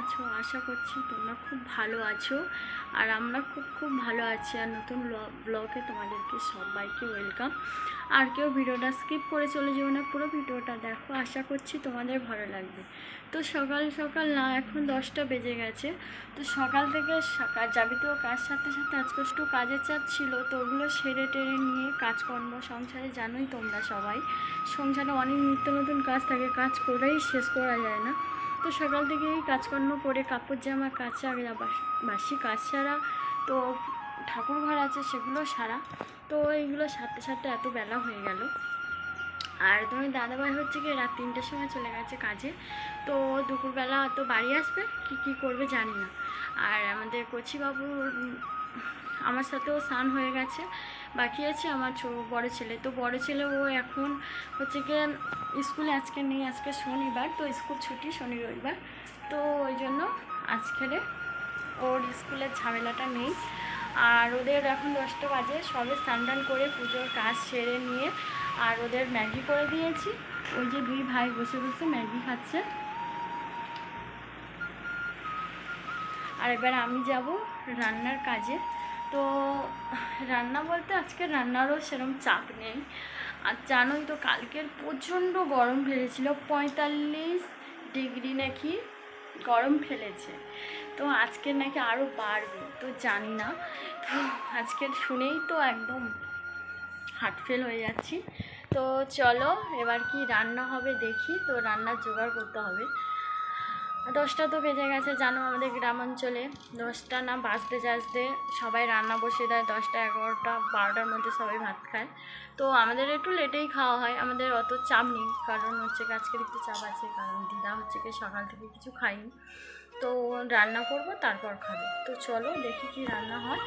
আছো? আশা করছি তোমরা খুব ভালো আছো, আর আমরা খুব ভালো আছি। আর নতুন ব্লগে তোমাদেরকে সবাইকে ওয়েলকাম। আর কেউ ভিডিওটা স্কিপ করে চলে যেও না, পুরো ভিডিওটা দেখো, আশা করছি তোমাদের ভালো লাগবে। তো সকাল সকাল না, এখন 10টা বেজে গেছে। তো সকাল থেকে যাবতীয় কাজ সাথে সাথে আজকে একটু কাজের চাপ ছিল, তো ওগুলো সেরে টেরে নিয়ে কাজকর্ম সংসারে, জানোই তোমরা সবাই সংসারে অনেক নিত্য নতুন কাজ থাকে, কাজ করেই শেষ করা যায় না। তো সকাল থেকে এই কাজকর্ম করে কাপড় জামা কাচা, বাসি কাজ সারা, তো ঠাকুর ঘর আছে সেগুলো সারা, তো এইগুলো সারতে সারতে এত বেলা হয়ে গেল। আর তোমার দাদাভাই হচ্ছে কি রাত 3টের সময় চলে গেছে কাজে, তো দুপুরবেলা তো বাড়ি আসবে, কি করবে জানি না। আর আমাদের কচিবাবুর আমার সাথেও স্নান হয়ে গেছে, বাকি আছে আমার বড় ছেলে। তো বড় ছেলে ও এখন হচ্ছে গিয়ে স্কুলে আজকে নেই, আজকে শনিবার, তো স্কুল ছুটি শনি রবিবার, তো ওই জন্য আজকের ওর স্কুলের ঝামেলাটা নেই। আর ওদের এখন 10টা বাজে, সবে স্নান করে পুজোর কাজ সেরে নিয়ে আর ওদের ম্যাগি করে দিয়েছি। ওই যে 2 ভাই বসে বসে ম্যাগি খাচ্ছে। আর এবার আমি যাব রান্নার কাজে। তো রান্না বলতে আজকে রান্নারও সেরকম চাপ নেই। আর জানোই তো কালকের প্রচণ্ড গরম ফেলেছিল, 45 ডিগ্রি নাকি গরম ফেলেছে। তো আজকের নাকি আরও বাড়বে, তো জানি না। তো আজকের শুনেই তো একদম হার্ট ফেল হয়ে যাচ্ছি। তো চলো এবার কি রান্না হবে দেখি। তো রান্নার জোগাড় করতে হবে। 10টা তো বেজে গেছে, জানো আমাদের গ্রাম অঞ্চলে 10টা না বাজতে সবাই রান্না বসে দেয়। 10টা 11টা 12টার মধ্যে সবাই ভাত খায়। তো আমাদের একটু লেটেই খাওয়া হয়, আমাদের অত চাপ নেই, কারণ হচ্ছে আজকের একটু চাপ আছে, কারণ দিদা হচ্ছে কি সকাল থেকে কিছু খাইনি, তো রান্না করব তারপর খাবে। তো চলো দেখি কি রান্না হয়।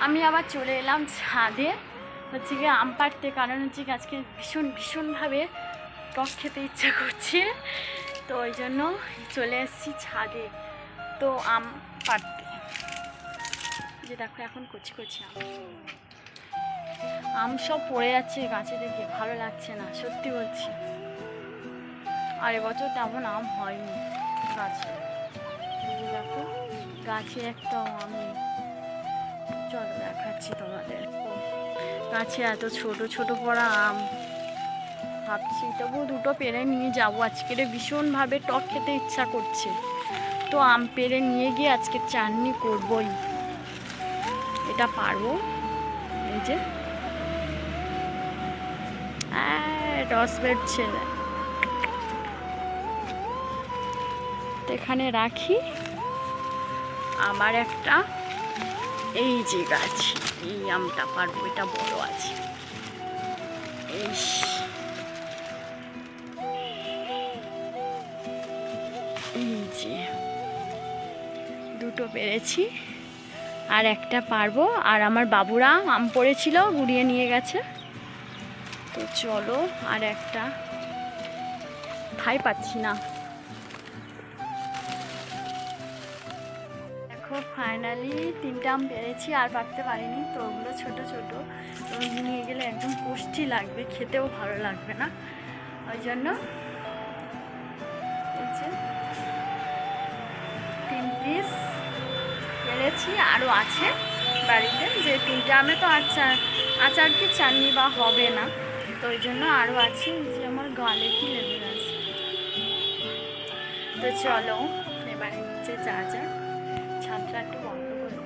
আমি আবার চলে এলাম ছাদে, হচ্ছে গিয়ে আম পাড়তে, কারণ হচ্ছে কি আজকে ভীষণভাবে টক খেতে ইচ্ছা করছে, তো ওই জন্য চলে এসেছি ছাদে তো আম পাড়তে। যে দেখো এখন কচি আম সব পড়ে যাচ্ছে গাছে, দেখে ভালো লাগছে না, সত্যি বলছি। আর এবছর তেমন আম হয়নি গাছে, দেখো গাছে একটাও আম নেই। চলো দেখাচ্ছি তোমাদের, গাছে এত ছোট পড়া আম। ভাবছি তবু 2টো পেড়ে নিয়ে যাবো, আজকের ভীষণভাবে টক খেতে ইচ্ছা করছে, তো আম পেড়ে নিয়ে গিয়ে আজকে চাটনি করবই। এটা পারবো, এই যে রস বেরছে, তো এখানে রাখি। আমার একটা এই যে গাছ, এই আমটা পারবো, এটা বড় আছে। এই যে 2টো পেরেছি, আর একটা পারবো। আর আমার বাবুরা আম পড়েছিল, গুড়িয়ে নিয়ে গেছে। তো চলো আর একটা খাই পাচ্ছি না। দেখো ফাইনালি 3টা আম পেরেছি, আর পারতে পারিনি, তো ওগুলো ছোটো তো নিয়ে গেলে একদম পুষ্টি লাগবে, খেতেও ভালো লাগবে না, ওই জন্য 3 পিস পেরেছি। আরও আছে বাড়িতে, যে 3টা আমে তো আচার কি চাটনি বা হবে না, তো ওই জন্য আরও আছে। যে আমার গালে কি লেগে গেছে। তো চলো এবার নিচে যা ছাদটা একটু বন্ধ করে।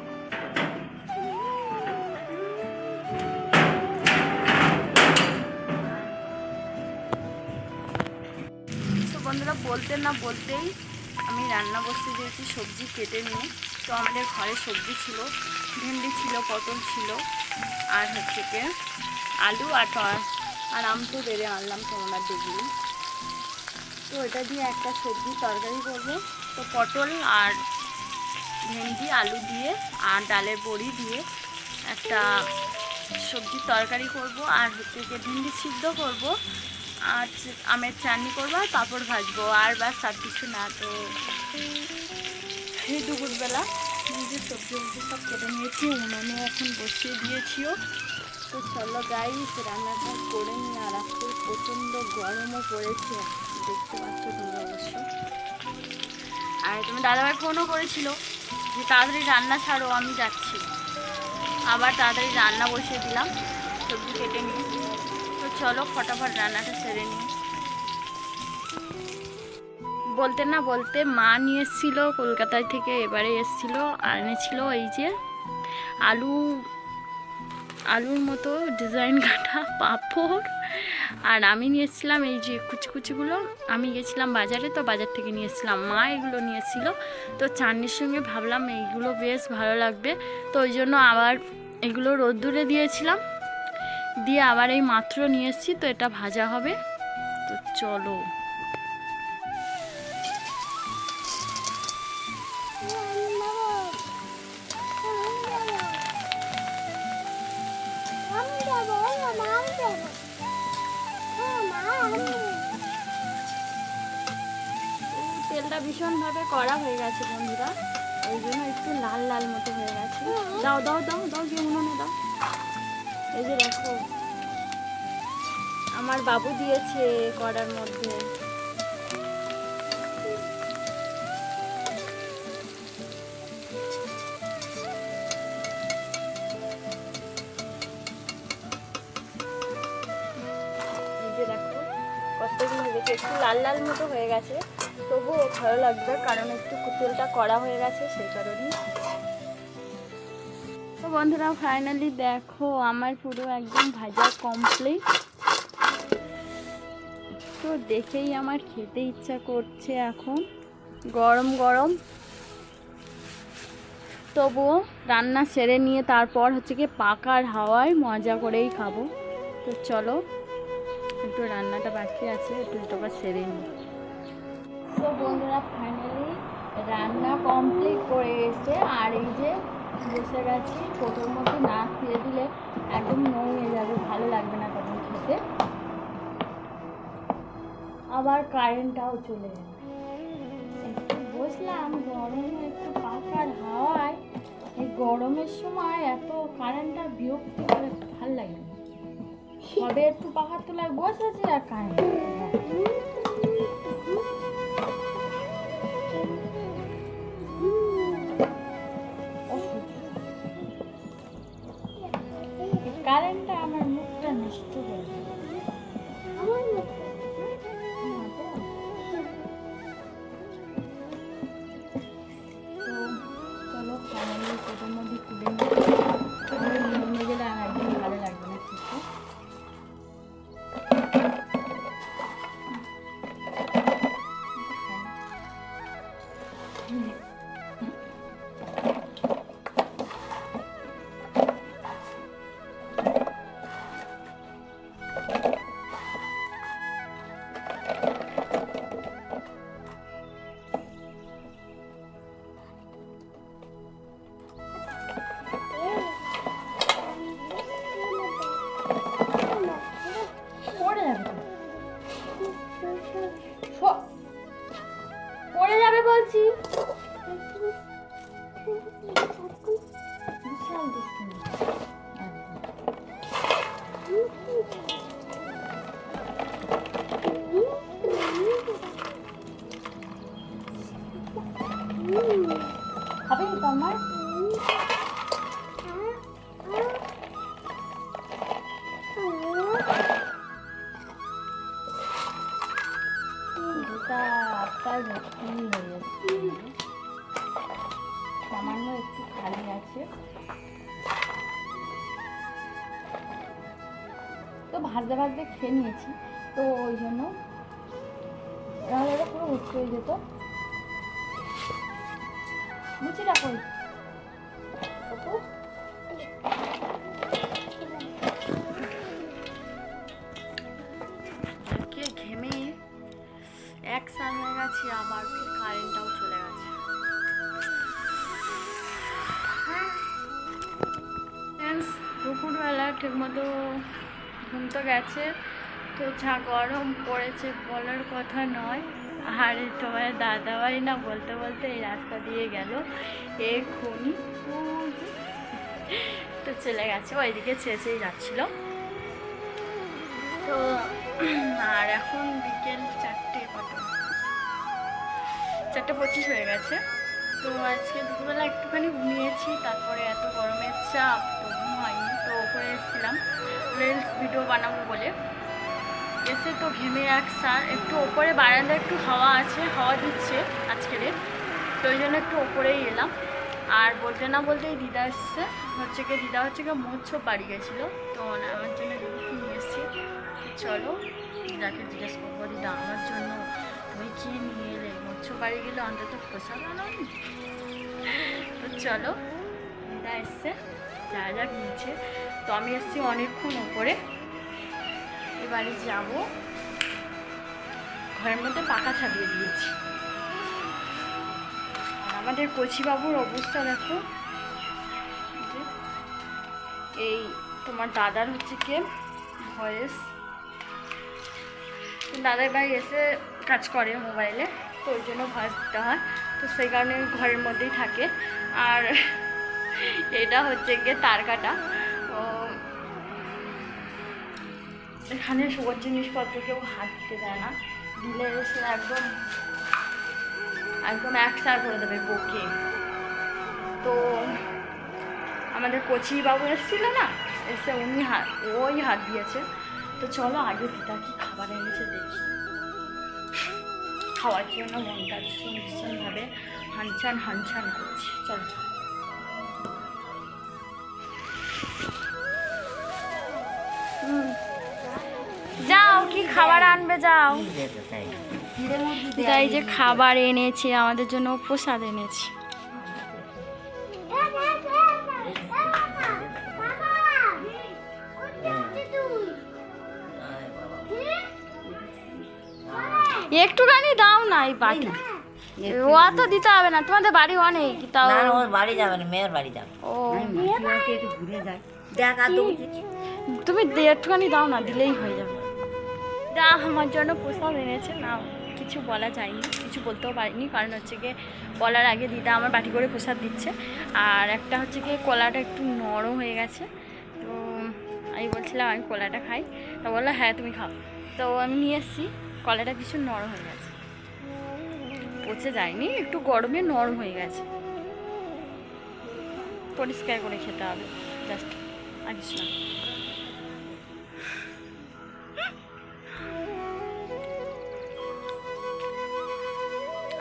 তো বন্ধুরা বলতে না বলতেই আমি রান্না বসতে দিয়েছি, সবজি কেটে নিয়ে। তো আমাদের ঘরে সবজি ছিল, ভেন্ডি ছিল, পটল ছিল, আর হচ্ছে গিয়ে আলু আর আম তো বেড়ে আনলাম তোমরা দেখলি। তো এটা দিয়ে একটা সবজি তরকারি করবো। তো পটল আর ভেন্ডি আলু দিয়ে আর ডালের বড়ি দিয়ে একটা সবজির তরকারি করব, আর হচ্ছে গিয়ে ভেন্ডি সিদ্ধ করব, আর আমের চাটনি করবো, আর পাঁপড় ভাজবো, আর বাস আর কিছু না। তো এই দুপুরবেলা নিজের সবজি সব কেটে নিয়েছি, উনুনে এখন বসিয়ে দিয়েছিও। তো চলো গাইস রান্নাটা করে নিই। আর আজকে প্রচণ্ড গরমও পড়েছে, দেখতে পাচ্ছ তোমরা অবশ্য। আর তুমি দাদাভাই ফোনও করেছিল যে তাড়াতাড়ি রান্না ছাড়ো, আমি যাচ্ছি। আবার তাড়াতাড়ি রান্না বসিয়ে দিলাম, সবজি কেটে নিই। তো চলো ফটাফট রান্নাটা সেরে নিই। বলতে না বলতে মা নিয়ে এসেছিল কলকাতায় থেকে, এবারে এসেছিল আর এনেছিল এই যে আলুর মতো ডিজাইন কাটা পাঁপড়। আর আমি নিয়ে এসেছিলাম এই যে কুচিগুলো। আমি গেছিলাম বাজারে, তো বাজার থেকে নিয়ে এসেছিলাম। মা এগুলো নিয়ে এসেছিলো, তো চাটনির সঙ্গে ভাবলাম এইগুলো বেশ ভালো লাগবে, তো ওই জন্য আবার এগুলো রোদ্দুরে দিয়েছিলাম, দিয়ে আবার এই মাত্র নিয়ে এসেছি। তো এটা ভাজা হবে, তো চলো। তেলটা ভীষণভাবে কড়া হয়ে গেছে বন্ধুরা, ওই জন্য একটু লাল লাল মতো হয়ে গেছে। দাও দাও দাও দাও, যে উনুনে দাও। এই যে দেখো আমার বাবু দিয়েছে কড়ার মধ্যে। এই যে দেখো কতদিন দেখে একটু লাল লাল মতো হয়ে গেছে, তবুও ভালো লাগবে কারণ একটু তেলটা কড়া হয়ে গেছে সেই কারণেই। তো বন্ধুরা ফাইনালি দেখো আমার পুরো একদম ভাজা কমপ্লিট। তো দেখেই আমার খেতে ইচ্ছা করছে এখন, গরম গরম। তবুও রান্না সেরে নিয়ে তারপর হচ্ছে কি পাকার হাওয়ায় মজা করেই খাবো। তো চলো, একটু রান্নাটা বাকি আছে, একটু সেরে নিই। তো বন্ধুরা ফাইনালি রান্না কমপ্লিট করে এসে আর এই যে বসে গেছি। কোটোর মধ্যে না খেয়ে দিলে একদম নড়িয়ে যাবে, ভালো লাগবে না তখন খেতে। আবার কারেন্টটাও চলে যাবে। একটু বসলাম গরমে, একটু পাখার হাওয়ায়। এই গরমের সময় এত কারেন্টটা বিরক্ত করে, ভাল লাগে না। সবে একটু পাখার তোলায় বসেছি আর কারেন্ট। কারেন্টটা আমার মুখটা নষ্ট করে দেয়। চলো ফাইনালি কোটোর মধ্যে তুলে নিয়ে গেলে আর একদিন ভালো লাগবে না খেতে। পড়ে যাবে বলছি। বিশাল দুষ্টুমি। খাবে তো আমার সামান্য একটু খালি আছে, তো ভাজতে ভাজতে খেয়ে নিয়েছি, তো ওই জন্য তাহলে এটা পুরো ভর্তি হয়ে যেত। মুচিটা কই ঘেমে এক সামনে গেছি, আবার ফির কারেন্টটাও চলে গেছে। দুপুরবেলা ঠিকমতো ঘুম তো গেছে, তো যা গরম পড়েছে বলার কথা নয়। আর তোমার দাদাভাই না বলতে বলতে এই রাস্তা দিয়ে গেল এক্ষুনি। তো চলে গেছে, ওইদিকে চেঁচেই যাচ্ছিল। তো আর এখন বিকেল 4:25 হয়ে গেছে। তো আজকে দুপুরবেলা একটুখানি ঘুমিয়েছি, তারপরে এত গরমের চাপ তো ঘুম হয়নি। তো ওপরে এসেছিলাম রিলস ভিডিও বানাবো বলে, এসে তো ঘেমে একটু ওপরে বারান্দা একটু হাওয়া আছে, হাওয়া দিচ্ছে আজকের, তো ওই জন্য একটু ওপরেই এলাম। আর বলতে না বলতেই দিদা এসছে, দিদা হচ্ছে গিয়ে মোচ্ছ বাড়ি গেছিলো, তো আমার জন্য রুটি নিয়ে এসছি। চলো দিদাকে জিজ্ঞেস করবো, দিদা আমার জন্য তুমি কি নিয়ে এলে, মোচ্ছ বাড়ি গেলে অন্তত খোসা বানানি। তো চলো দিদা এসছে, যা যা নিয়েছে। তো আমি এসছি অনেকক্ষণ ওপরে, এবারে যাব। ঘরের মধ্যে পাখা ছাড়িয়ে দিয়েছি। আর আমাদের কচিবাবুর অবস্থা দেখো, এই তোমার দাদার হচ্ছে কি ভয়েস, দাদার ভাই এসে কাজ করে মোবাইলে, তো ওই জন্য ভয়েস দিতে হয়, তো সেই কারণে ঘরের মধ্যেই থাকে। আর এটা হচ্ছে গিয়ে তার কাটা, তো এখানে সবুজ জিনিসপত্র কেউ হাত দিতে দেয় না, দিলে এসে একদম একদম একসার করে দেবে বকে। তো আমাদের কচি বাবু এসেছিল না, এসে ওই হাত দিয়েছে। তো চলো আগে দিদা কি খাবার এনেছে দেখি। খাওয়ার জন্য মনটা ভীষণভাবে হানছান করছি। চলো যাও, কি খাবার আনবে যাও। দিদা এই যে খাবার এনেছে আমাদের জন্য, প্রসাদ এনেছে। একটুখানি দাও না এই বাটি, ও তো দিতে হবে না, তোমাদের বাড়ি অনেক। তাও বাড়ি যাবে না, মেয়ের বাড়ি যাবে। ও ঘুরে যায়, দেখ আর তুমি একটুখানি দাও না, দিলেই হয়ে যাবে। যা আমার জন্য প্রসাদ এনেছে না, কিছু বলা যায়নি, কিছু বলতেও পারিনি, কারণ হচ্ছে গিয়ে বলার আগে দিদা আমার বাটি করে প্রসাদ দিচ্ছে। আর একটা হচ্ছে গিয়ে কলাটা একটু নরম হয়ে গেছে, তো আমি বলছিলাম আমি কলাটা খাই, তা বললো হ্যাঁ তুমি খাও। তো আমি নিয়ে এসেছি, কলাটা ভীষণ নরম হয়ে গেছে, পচে যায়নি, একটু গরমে নরম হয়ে গেছে। পরিষ্কার করে খেতে হবে, জাস্ট আর কিছু না।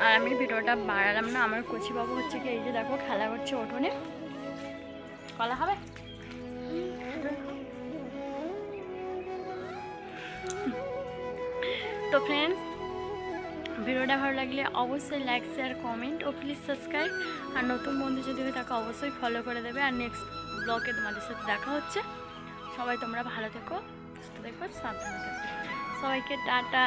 আর আমি ভিডিওটা বাড়ালাম না, আমার কচিবাবু হচ্ছে কি এই যে দেখো খেলা করছে উঠোনে। কলা হবে? তো ফ্রেন্ডস, ভিডিওটা ভালো লাগলে অবশ্যই লাইক শেয়ার কমেন্ট ও প্লিজ সাবস্ক্রাইব। আর নতুন বন্ধু যদি হয়ে থাকে অবশ্যই ফলো করে দেবে। আর নেক্সট ব্লগে তোমাদের সাথে দেখা হচ্ছে। সবাই তোমরা ভালো থেকো, সুস্থ থেকো, সাবধানে থেকো। সবাইকে টাটা।